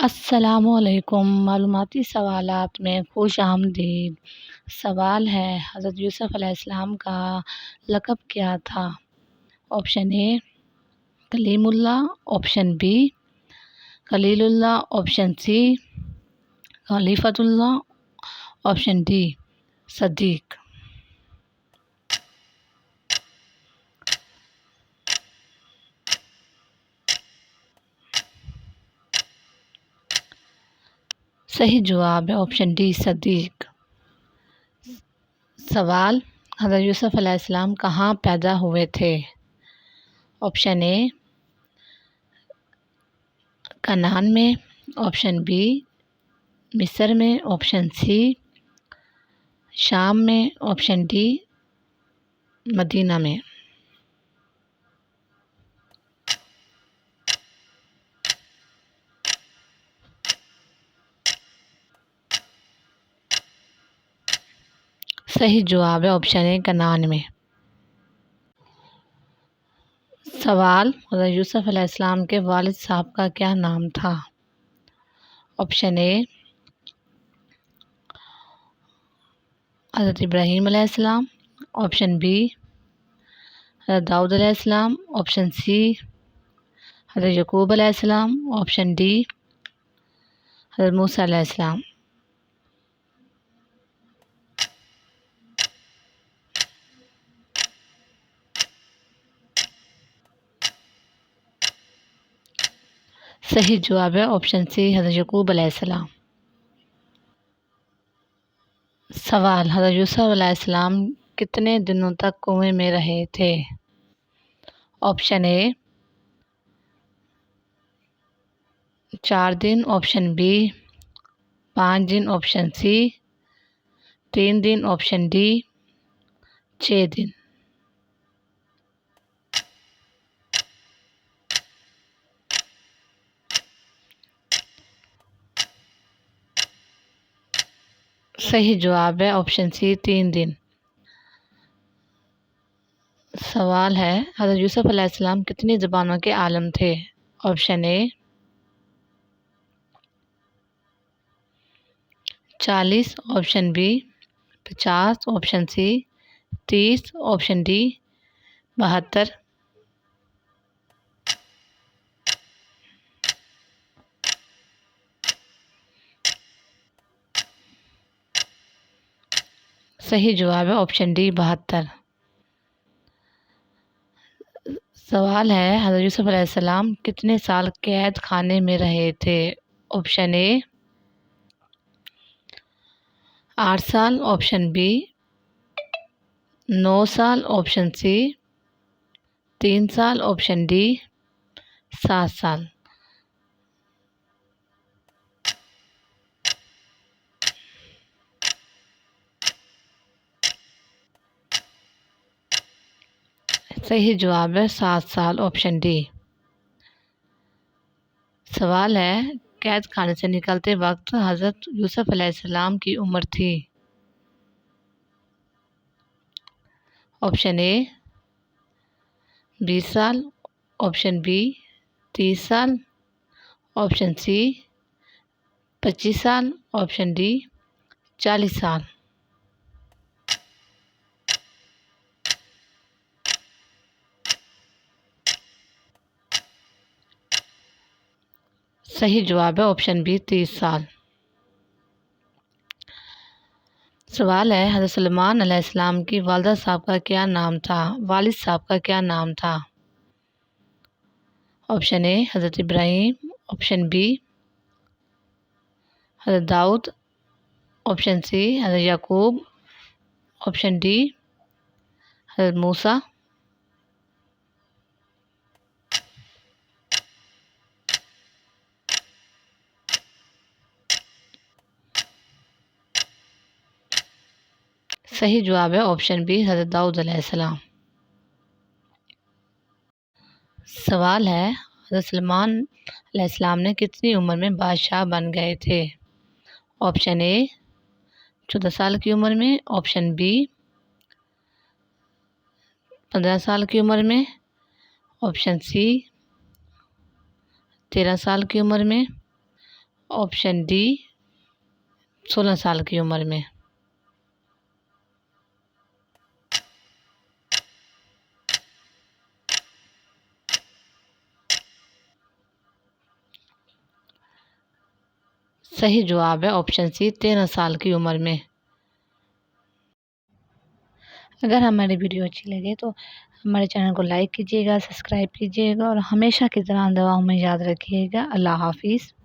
السلام علیکم۔ معلوماتی سوالات میں خوش آمدید۔ سوال ہے، حضرت یوسف علیہ السلام کا لقب کیا تھا؟ آپشن اے کلیم اللہ، آپشن بی خلیل اللہ، آپشن سی خلیفۃ اللہ، آپشن ڈی صدیق۔ صحیح جواب ہے آپشن ڈی صدیق۔ سوال، حضرت یوسف علیہ السلام کہاں پیدا ہوئے تھے؟ آپشن اے کنعان میں، آپشن بی مصر میں، آپشن سی شام میں، آپشن ڈی مدینہ میں۔ صحیح جواب ہے آپشن اے کنعان میں۔ سوال، حضرت یوسف علیہ السلام کے والد صاحب کا کیا نام تھا؟ آپشن اے حضرت ابراہیم علیہ السلام، آپشن بی حضرت داؤد علیہ السلام، آپشن سی حضرت یعقوب علیہ السلام، آپشن ڈی حضرت موسیٰ علیہ السلام۔ صحیح جواب ہے آپشن سی حضرت یعقوب علیہ السلام۔ سوال، حضرت یوسف علیہ السلام کتنے دنوں تک کنویں میں رہے تھے؟ آپشن اے 4 دن، آپشن بی 5 دن، آپشن سی 3 دن، آپشن ڈی 6 دن۔ صحیح جواب ہے آپشن سی 3 دن۔ سوال ہے، حضرت یوسف علیہ السلام کتنی زبانوں کے عالم تھے؟ Option A 40، option B 50، option C 30، option D 72۔ صحیح جواب ہے آپشن ڈی 72۔ سوال ہے، حضرت یوسف علیہ السلام کتنے سال قید خانے میں رہے تھے؟ آپشن اے 8 سال، آپشن بی 9 سال، آپشن سی 3 سال، آپشن ڈی 7 سال۔ صحیح جواب ہے 7 سال، آپشن ڈی۔ سوال ہے، قید خانے سے نکلتے وقت حضرت یوسف علیہ السلام کی عمر تھی؟ آپشن اے 20 سال، آپشن بی 30 سال، آپشن سی 25 سال، آپشن ڈی 40 سال۔ صحیح جواب ہے آپشن بی 30 سال۔ سوال ہے، حضرت سلیمان علیہ السلام کی والدہ صاحب کا کیا نام تھا؟ والد صاحب کا کیا نام تھا؟ آپشن اے حضرت ابراہیم، آپشن بی حضرت داؤد، آپشن سی حضرت یعقوب، آپشن ڈی حضرت موسیٰ۔ صحیح جواب ہے آپشن بی حضرت داؤد علیہ السلام۔ سوال ہے، حضرت سلیمان علیہ السلام نے کتنی عمر میں بادشاہ بن گئے تھے؟ آپشن اے 14 سال کی عمر میں، آپشن بی 15 سال کی عمر میں، آپشن سی 13 سال کی عمر میں، آپشن ڈی 16 سال کی عمر میں۔ صحیح جواب ہے آپشن سی 13 سال کی عمر میں۔ اگر ہماری ویڈیو اچھی لگے تو ہمارے چینل کو لائک کیجیے گا، سبسکرائب کیجیے گا اور ہمیشہ کی طرح دعاؤں میں یاد رکھیے گا۔ اللہ حافظ۔